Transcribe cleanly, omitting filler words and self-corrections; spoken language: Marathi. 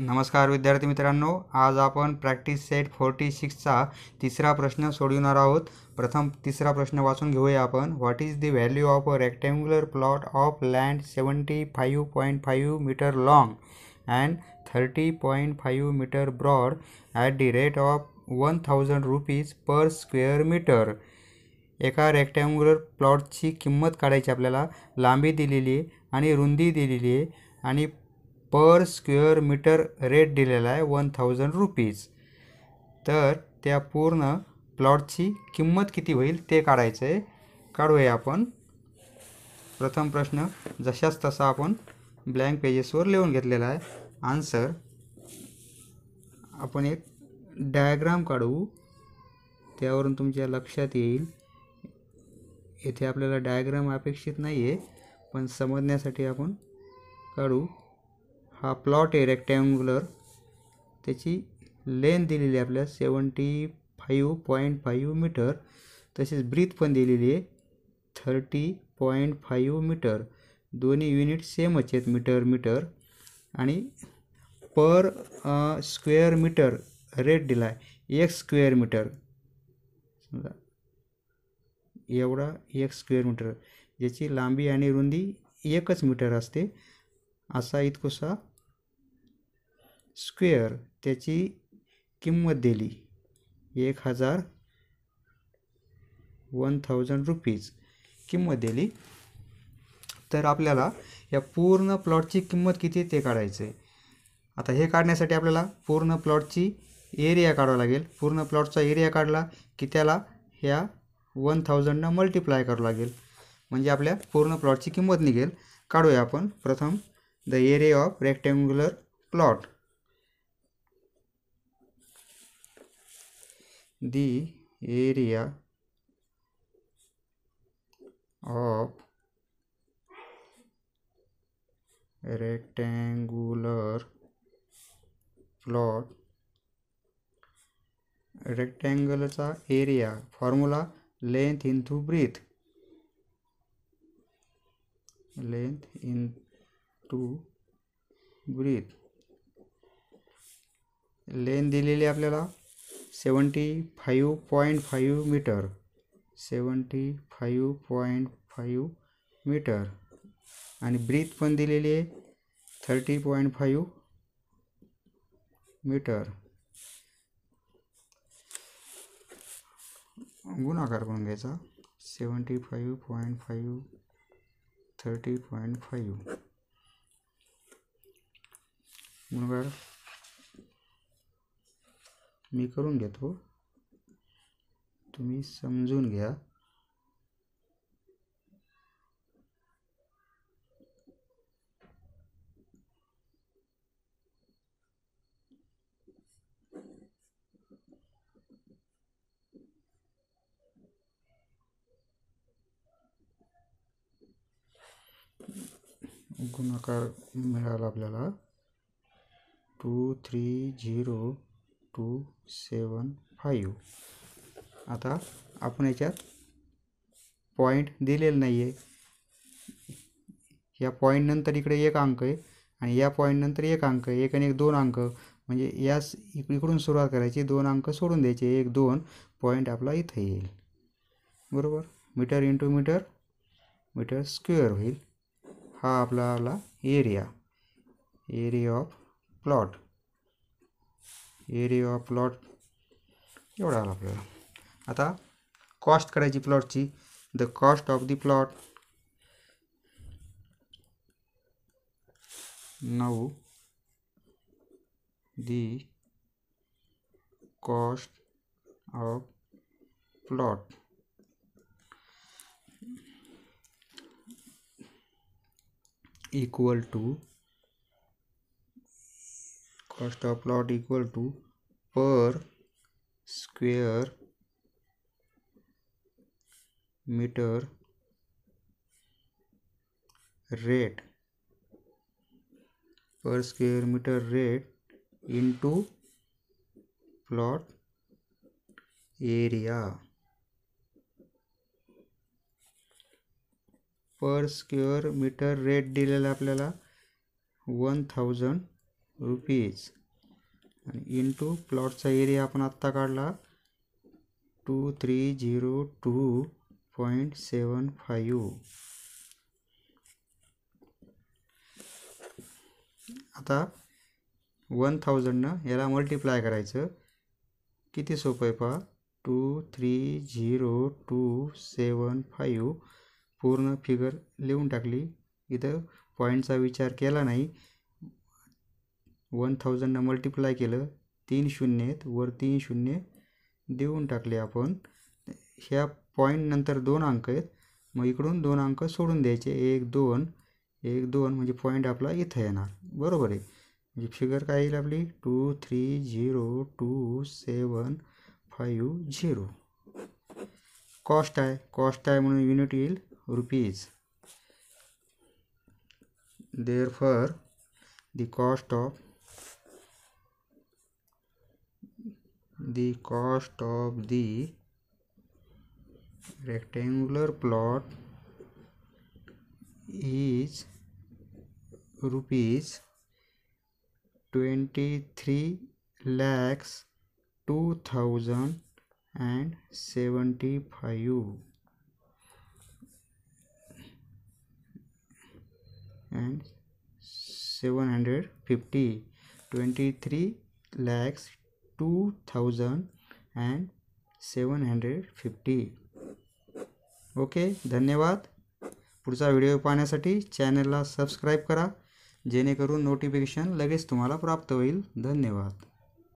नमस्कार विद्यार्थी मित्रांनो, आज आपण प्रॅक्टिस सेट 46चा तिसरा प्रश्न सोडवणार आहोत. प्रथम तिसरा प्रश्न वाचून घेऊया आपण. What is the value of a rectangular plot of land 75.5 metre long and 30.5 metre broad at the rate of 1000 rupees per square metre. एका रेक्टँग्युलर प्लॉटची किंमत काढायची आपल्याला. लांबी दिलेली आहे आणि रुंदी दिलेली आहे आणि पर स्क्वेअर मीटर रेट दिलेला आहे 1000 रुपीज. तर त्या पूर्ण प्लॉटची किंमत किती होईल ते काढायचं आहे. काढूया आपण. प्रथम प्रश्न जशाच तसा आपण ब्लँक पेजेसवर लिहून घेतलेला आहे. आन्सर आपण एक डायग्राम काढू, त्यावरून तुमच्या लक्षात येईल. येथे आपल्याला डायग्राम अपेक्षित नाही आहे, पण समजण्यासाठी आपण काढू. हा प्लॉट आहे रेक्टँग्युलर, त्याची लेंथ दिलेली आहे आपल्याला 75.5 मीटर. तसेच ब्रीथ पण दिलेली आहे 30.5 मीटर. दोन्ही युनिट सेमच आहेत, मीटर. आणि पर स्क्वेअर मीटर रेट दिला आहे 1 स्क्वेअर मीटर. समजा एवढा 1 स्क्वेअर मीटर, ज्याची लांबी आणि रुंदी 1 मीटर असते. असा इतकोसा स्क्वेअर, त्याची किंमत दिली 1000 रुपीज किंमत दिली. तर आपल्याला या पूर्ण प्लॉटची किंमत किती ते काढायचं आहे. आता हे काढण्यासाठी आपल्याला पूर्ण प्लॉटची एरिया काढावा लागेल. पूर्ण प्लॉटचा एरिया काढला की त्याला ह्या 1000 मल्टिप्लाय करावं लागेल, म्हणजे आपल्या पूर्ण प्लॉटची किंमत निघेल. काढूया आपण. प्रथम the area of rectangular plot. The area of rectangular plot. रेक्टँगलचा area formula length into breadth. Length into breadth. Length दिलेली आपल्याला 75.5 मीटर. 75.5 मीटर आणि ब्रीथ पण दिलेली आहे 30.5 मीटर. गुणाकार करून घ्यायचा. 75.5 30.5 गुणाकार मी करून घेतो, तुम्ही समजून घ्या. गुणाकार मिळाला आपल्याला 230.275. आता आपण याच्यात पॉईंट दिलेलं नाही आहे. या पॉईंट नंतर इकडे 1 अंक आहे आणि या पॉईंट नंतर 1 अंक आहे. 1 आणि 1 2 अंक, म्हणजे यास इकडून सुरुवात करायची, 2 अंक सोडून द्यायचे. 1 2 पॉईंट आपला इथं येईल. बरोबर. Metre into metre, metre square होईल. हा आपला area of plot. Area of plot एवढा आला आपल्याला. आता कॉस्ट करायची प्लॉटची. The cost of the plot. Now the cost of plot equal to cost of plot equal to per square meter rate. Per square meter rate into plot area. Per square metre rate दिलेला आपल्याला 1000 रुपीज आणि इंटू प्लॉटचा एरिया आपण आत्ता काढला 2302.75. आता 1000 याला मल्टिप्लाय करायचं. किती सोपं आहे पहा. 230275 पूर्ण फिगर लिहून टाकली. इथं पॉईंटचा विचार केला नाही. 1000 मल्टिप्लाय केलं. 3 शून्य आहेत, वर 3 शून्य देऊन टाकले आपण. ह्या पॉईंट नंतर 2 अंक आहेत, मग इकडून 2 अंक सोडून द्यायचे. 1 2 1 2 म्हणजे पॉईंट आपला इथं येणार. बरोबर आहे. म्हणजे फिगर काय येईल आपली 2302.750. कॉस्ट आहे म्हणून युनिट येईल rupees. Therefore the cost of the rectangular plot is rupees 23,02,075 and 750. 23,02,750. Okay, धन्यवाद. पुढचा व्हिडिओ पाहण्यासाठी चॅनलला सबस्क्राईब करा, जेणेकरून नोटिफिकेशन लगेच तुम्हाला प्राप्त होईल. धन्यवाद.